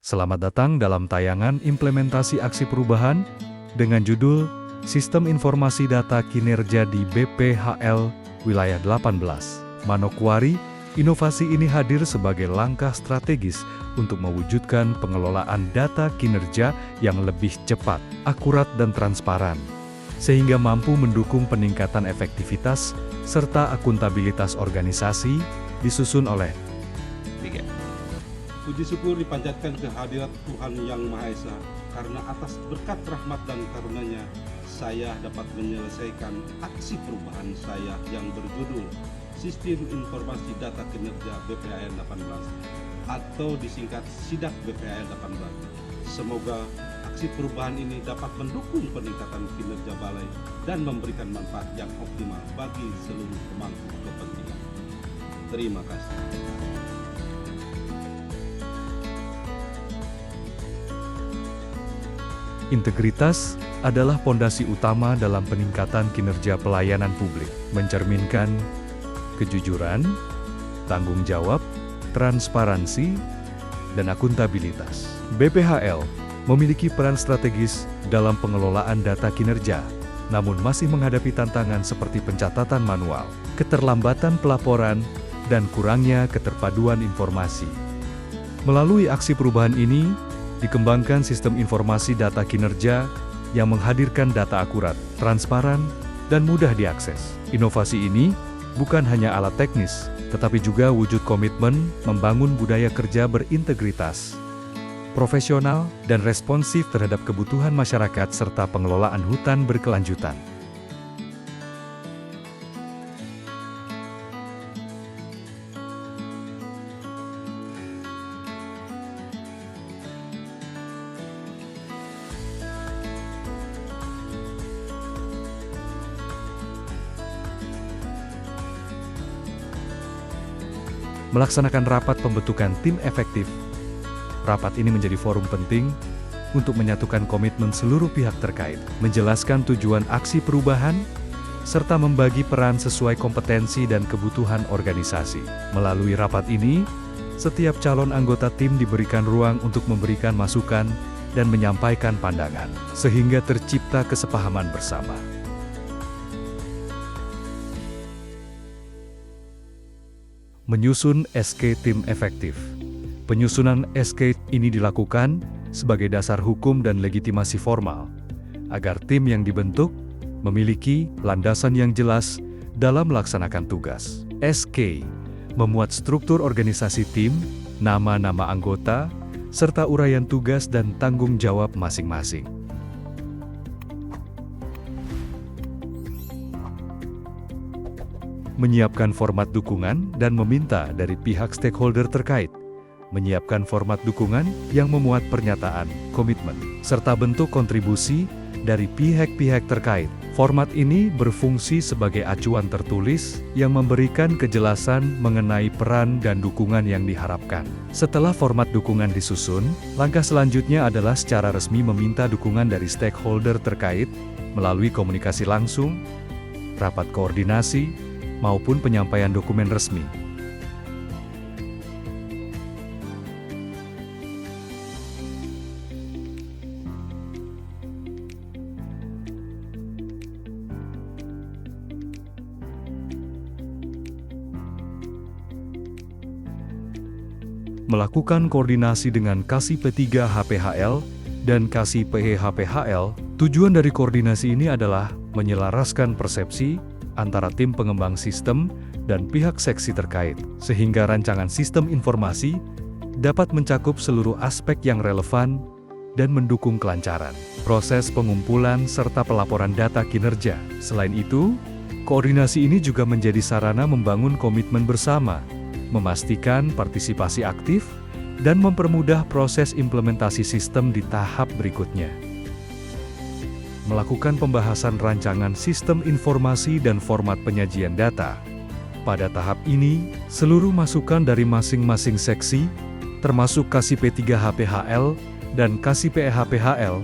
Selamat datang dalam tayangan implementasi aksi perubahan dengan judul Sistem Informasi Data Kinerja di BPHL Wilayah 18. Manokwari, inovasi ini hadir sebagai langkah strategis untuk mewujudkan pengelolaan data kinerja yang lebih cepat, akurat dan transparan, sehingga mampu mendukung peningkatan efektivitas serta akuntabilitas organisasi disusun oleh Puji syukur dipanjatkan kehadirat Tuhan Yang Maha Esa, karena atas berkat rahmat dan karunia-Nya, saya dapat menyelesaikan aksi perubahan saya yang berjudul Sistem Informasi Data Kinerja BPHL 18, atau disingkat SIDAK BPHL 18. Semoga aksi perubahan ini dapat mendukung peningkatan kinerja balai dan memberikan manfaat yang optimal bagi seluruh pemangku kepentingan. Terima kasih. Integritas adalah pondasi utama dalam peningkatan kinerja pelayanan publik, mencerminkan kejujuran, tanggung jawab, transparansi, dan akuntabilitas. BPHL memiliki peran strategis dalam pengelolaan data kinerja, namun masih menghadapi tantangan seperti pencatatan manual, keterlambatan pelaporan, dan kurangnya keterpaduan informasi. Melalui aksi perubahan ini, dikembangkan sistem informasi data kinerja yang menghadirkan data akurat, transparan, dan mudah diakses. Inovasi ini bukan hanya alat teknis, tetapi juga wujud komitmen membangun budaya kerja berintegritas, profesional, dan responsif terhadap kebutuhan masyarakat serta pengelolaan hutan berkelanjutan. Melaksanakan rapat pembentukan tim efektif. Rapat ini menjadi forum penting untuk menyatukan komitmen seluruh pihak terkait, menjelaskan tujuan aksi perubahan, serta membagi peran sesuai kompetensi dan kebutuhan organisasi. Melalui rapat ini, setiap calon anggota tim diberikan ruang untuk memberikan masukan dan menyampaikan pandangan, sehingga tercipta kesepahaman bersama. Menyusun SK Tim Efektif. Penyusunan SK ini dilakukan sebagai dasar hukum dan legitimasi formal, agar tim yang dibentuk memiliki landasan yang jelas dalam melaksanakan tugas. SK memuat struktur organisasi tim, nama-nama anggota, serta uraian tugas dan tanggung jawab masing-masing. Menyiapkan format dukungan dan meminta dari pihak stakeholder terkait, menyiapkan format dukungan yang memuat pernyataan, komitmen, serta bentuk kontribusi dari pihak-pihak terkait. Format ini berfungsi sebagai acuan tertulis yang memberikan kejelasan mengenai peran dan dukungan yang diharapkan. Setelah format dukungan disusun, langkah selanjutnya adalah secara resmi meminta dukungan dari stakeholder terkait melalui komunikasi langsung, rapat koordinasi, maupun penyampaian dokumen resmi. Melakukan koordinasi dengan Kasih P3 HPHL dan Kasih PE HPHL. Tujuan dari koordinasi ini adalah menyelaraskan persepsi antara tim pengembang sistem dan pihak seksi terkait, sehingga rancangan sistem informasi dapat mencakup seluruh aspek yang relevan dan mendukung kelancaran proses pengumpulan serta pelaporan data kinerja. Selain itu, koordinasi ini juga menjadi sarana membangun komitmen bersama, memastikan partisipasi aktif, dan mempermudah proses implementasi sistem di tahap berikutnya. Melakukan pembahasan rancangan sistem informasi dan format penyajian data. Pada tahap ini, seluruh masukan dari masing-masing seksi, termasuk Kasih P3 HPHL dan Kasih PE HPHL,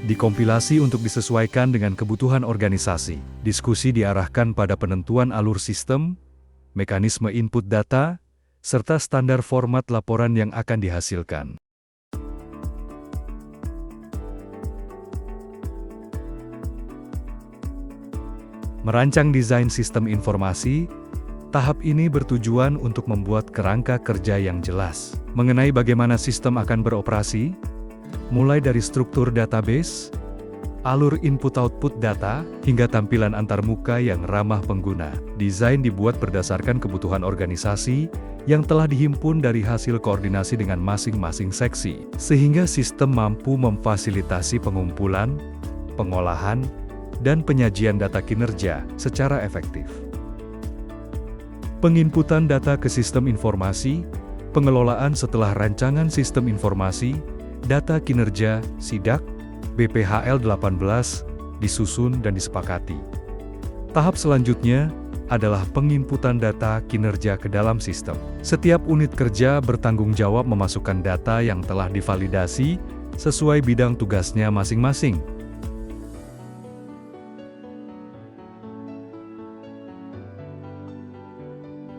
dikompilasi untuk disesuaikan dengan kebutuhan organisasi. Diskusi diarahkan pada penentuan alur sistem, mekanisme input data, serta standar format laporan yang akan dihasilkan. Merancang desain sistem informasi, tahap ini bertujuan untuk membuat kerangka kerja yang jelas mengenai bagaimana sistem akan beroperasi, mulai dari struktur database, alur input-output data, hingga tampilan antarmuka yang ramah pengguna. Desain dibuat berdasarkan kebutuhan organisasi yang telah dihimpun dari hasil koordinasi dengan masing-masing seksi, sehingga sistem mampu memfasilitasi pengumpulan, pengolahan, dan penyajian data kinerja secara efektif. Penginputan data ke sistem informasi, pengelolaan setelah rancangan sistem informasi, data kinerja, SIDAK, BPHL 18, disusun dan disepakati. Tahap selanjutnya adalah penginputan data kinerja ke dalam sistem. Setiap unit kerja bertanggung jawab memasukkan data yang telah divalidasi sesuai bidang tugasnya masing-masing.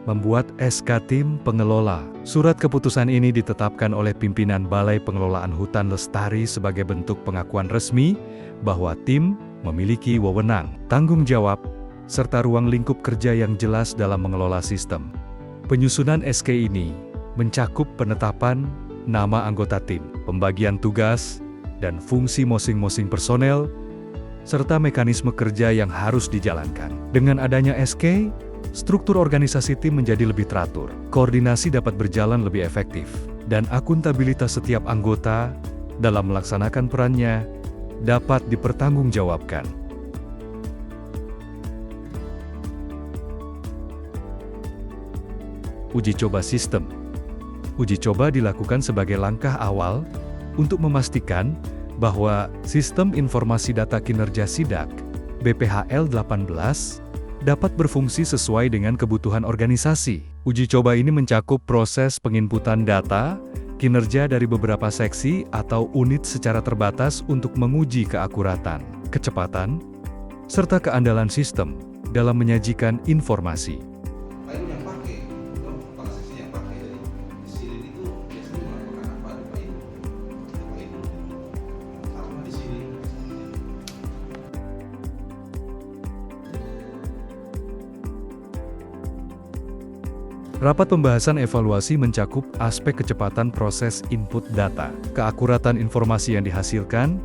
Membuat SK Tim Pengelola. Surat keputusan ini ditetapkan oleh pimpinan Balai Pengelolaan Hutan Lestari sebagai bentuk pengakuan resmi bahwa tim memiliki wewenang, tanggung jawab, serta ruang lingkup kerja yang jelas dalam mengelola sistem. Penyusunan SK ini mencakup penetapan nama anggota tim, pembagian tugas, dan fungsi masing-masing personel, serta mekanisme kerja yang harus dijalankan. Dengan adanya SK, struktur organisasi tim menjadi lebih teratur, koordinasi dapat berjalan lebih efektif, dan akuntabilitas setiap anggota dalam melaksanakan perannya dapat dipertanggungjawabkan. Uji coba sistem. Uji coba dilakukan sebagai langkah awal untuk memastikan bahwa sistem informasi data kinerja SIDAK BPHL 18 dapat berfungsi sesuai dengan kebutuhan organisasi. Uji coba ini mencakup proses penginputan data, kinerja dari beberapa seksi atau unit secara terbatas untuk menguji keakuratan, kecepatan, serta keandalan sistem dalam menyajikan informasi. Rapat pembahasan evaluasi mencakup aspek kecepatan proses input data, keakuratan informasi yang dihasilkan,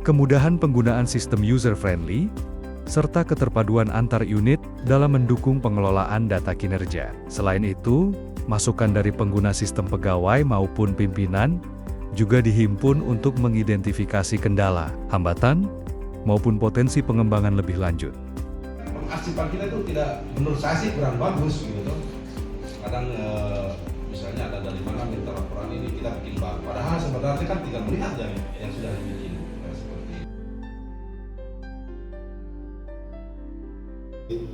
kemudahan penggunaan sistem user-friendly, serta keterpaduan antar unit dalam mendukung pengelolaan data kinerja. Selain itu, masukan dari pengguna sistem pegawai maupun pimpinan juga dihimpun untuk mengidentifikasi kendala, hambatan, maupun potensi pengembangan lebih lanjut. Pengasipan kita itu tidak, menurut saya sih kurang bagus gitu. Kadang misalnya ada dari mana minta laporan ini kita bikin baru, padahal sebenarnya kan tinggal melihat yang sudah dibikin seperti itu.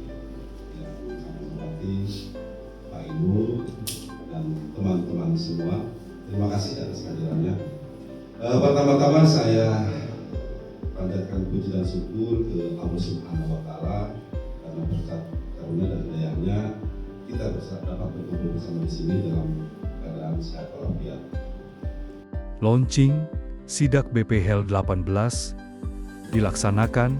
Pak Inul dan teman-teman semua, terima kasih atas kehadirannya. Pertama-tama saya panjatkan puji dan syukur ke Allah Subhanahu wa Ta'ala karena berkat karunia dan dayanya kita dapat berkumpul bersama di sini dalam keadaan sehat walafiat. Launching SIDAK BPHL 18 dilaksanakan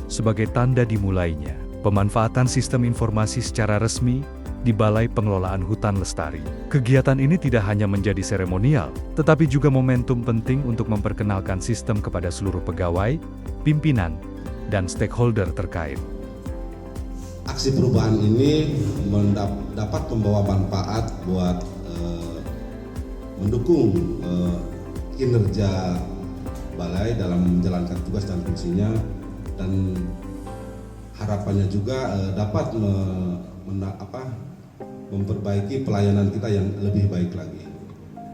sebagai tanda dimulainya pemanfaatan sistem informasi secara resmi di Balai Pengelolaan Hutan Lestari. Kegiatan ini tidak hanya menjadi seremonial, tetapi juga momentum penting untuk memperkenalkan sistem kepada seluruh pegawai, pimpinan, dan stakeholder terkait. Aksi perubahan ini dapat membawa manfaat buat mendukung kinerja balai dalam menjalankan tugas dan fungsinya, dan harapannya juga dapat memperbaiki pelayanan kita yang lebih baik lagi.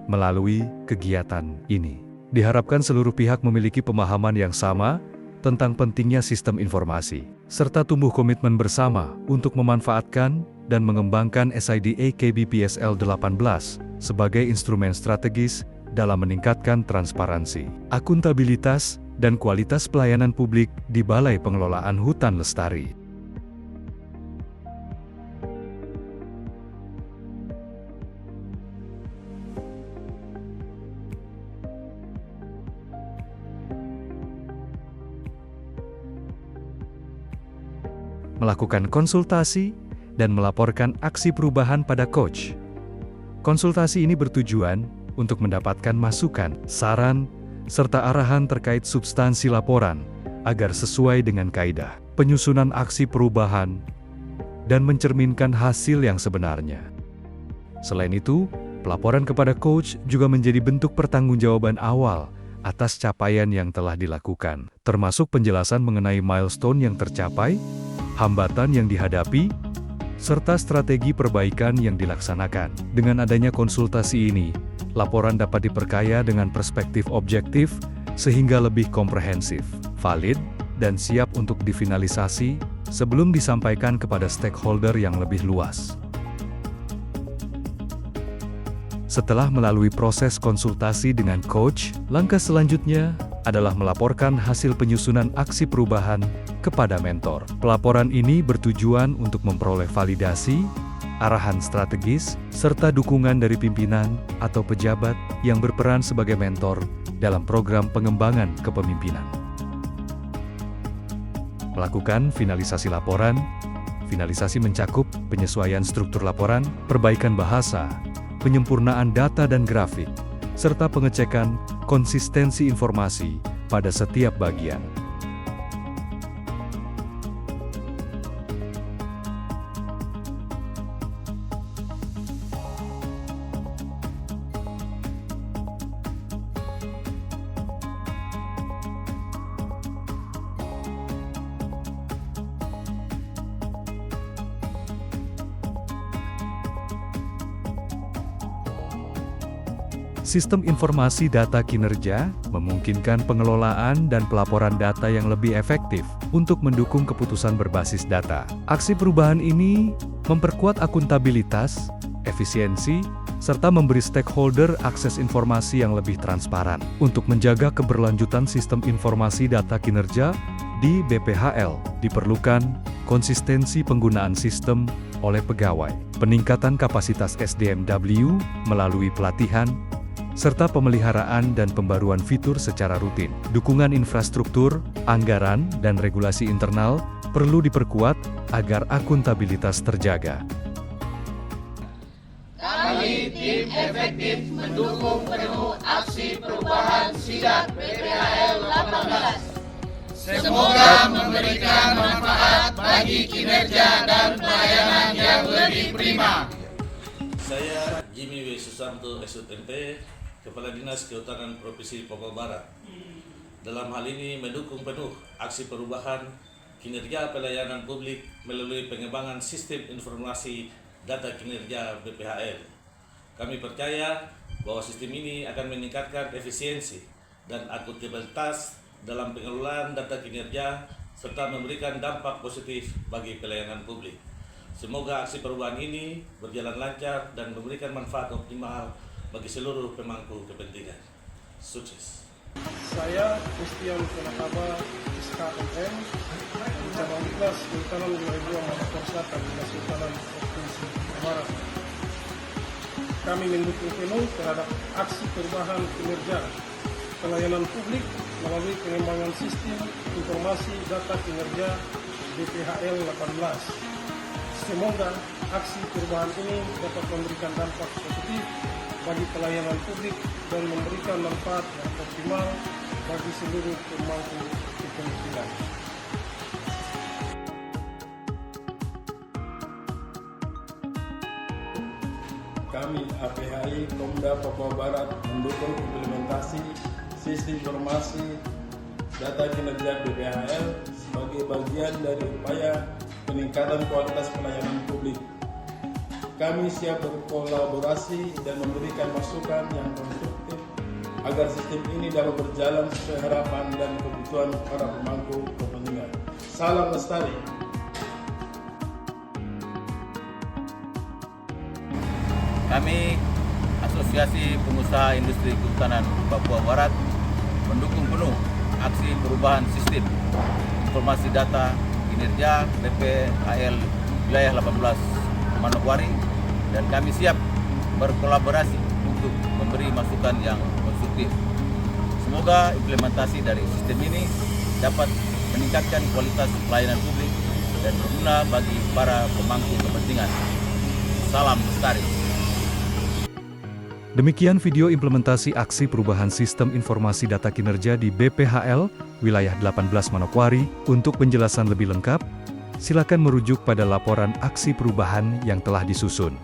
Melalui kegiatan ini, diharapkan seluruh pihak memiliki pemahaman yang sama tentang pentingnya sistem informasi, serta tumbuh komitmen bersama untuk memanfaatkan dan mengembangkan SIDA KBPSL 18 sebagai instrumen strategis dalam meningkatkan transparansi, akuntabilitas, dan kualitas pelayanan publik di Balai Pengelolaan Hutan Lestari. melakukan konsultasi, dan melaporkan aksi perubahan pada coach. Konsultasi ini bertujuan untuk mendapatkan masukan, saran, serta arahan terkait substansi laporan agar sesuai dengan kaidah penyusunan aksi perubahan dan mencerminkan hasil yang sebenarnya. Selain itu, pelaporan kepada coach juga menjadi bentuk pertanggungjawaban awal atas capaian yang telah dilakukan, termasuk penjelasan mengenai milestone yang tercapai, hambatan yang dihadapi, serta strategi perbaikan yang dilaksanakan. Dengan adanya konsultasi ini, laporan dapat diperkaya dengan perspektif objektif sehingga lebih komprehensif, valid, dan siap untuk difinalisasi sebelum disampaikan kepada stakeholder yang lebih luas. Setelah melalui proses konsultasi dengan coach, langkah selanjutnya adalah melaporkan hasil penyusunan aksi perubahan kepada mentor. Pelaporan ini bertujuan untuk memperoleh validasi, arahan strategis, serta dukungan dari pimpinan atau pejabat yang berperan sebagai mentor dalam program pengembangan kepemimpinan. Melakukan finalisasi laporan. Finalisasi mencakup penyesuaian struktur laporan, perbaikan bahasa, penyempurnaan data dan grafik, serta pengecekan konsistensi informasi pada setiap bagian. Sistem informasi data kinerja memungkinkan pengelolaan dan pelaporan data yang lebih efektif untuk mendukung keputusan berbasis data. Aksi perubahan ini memperkuat akuntabilitas, efisiensi, serta memberi stakeholder akses informasi yang lebih transparan. Untuk menjaga keberlanjutan sistem informasi data kinerja di BPHL, diperlukan konsistensi penggunaan sistem oleh pegawai, peningkatan kapasitas SDMW melalui pelatihan, serta pemeliharaan dan pembaruan fitur secara rutin. Dukungan infrastruktur, anggaran, dan regulasi internal perlu diperkuat agar akuntabilitas terjaga. Kami tim efektif mendukung penuh aksi perubahan SIDAT BPHL 18. Semoga memberikan manfaat bagi kinerja dan pelayanan yang lebih prima. Saya Jimmy W. Susanto, SUTMP, Kepala Dinas Kehutanan Provinsi Papua Barat. Dalam hal ini mendukung penuh aksi perubahan kinerja pelayanan publik melalui pengembangan sistem informasi data kinerja BPHL. Kami percaya bahwa sistem ini akan meningkatkan efisiensi dan akuntabilitas dalam pengelolaan data kinerja serta memberikan dampak positif bagi pelayanan publik. Semoga aksi perubahan ini berjalan lancar dan memberikan manfaat optimal bagi seluruh pemangku kepentingan. Sukses. Saya Christian Penakaba, SKMM, cabang Dinas Kehutanan Wilayah 2 Makassar Selatan, Dinas Kehutanan Provinsi Papua Barat. Kami mendukung penuh terhadap aksi perubahan kinerja pelayanan publik melalui pengembangan sistem informasi data kinerja BPHL 18. Semoga aksi perubahan ini dapat memberikan dampak positif bagi pelayanan publik dan memberikan manfaat yang optimal bagi seluruh pemangku kepentingan. Kami APHI Komda Papua Barat mendukung implementasi sistem informasi data kinerja BPHL sebagai bagian dari upaya peningkatan kualitas pelayanan publik. Kami siap berkolaborasi dan memberikan masukan yang konstruktif agar sistem ini dapat berjalan sesuai harapan dan kebutuhan para pemangku kepentingan. Salam lestari. Kami Asosiasi Pengusaha Industri Kehutanan Papua Barat mendukung penuh aksi perubahan sistem informasi data kinerja BPHL Wilayah 18 Manokwari, dan kami siap berkolaborasi untuk memberi masukan yang konstruktif. Semoga implementasi dari sistem ini dapat meningkatkan kualitas pelayanan publik dan berguna bagi para pemangku kepentingan. Salam Lestari. Demikian video implementasi aksi perubahan sistem informasi data kinerja di BPHL, wilayah 18 Manokwari. Untuk penjelasan lebih lengkap, silakan merujuk pada laporan aksi perubahan yang telah disusun.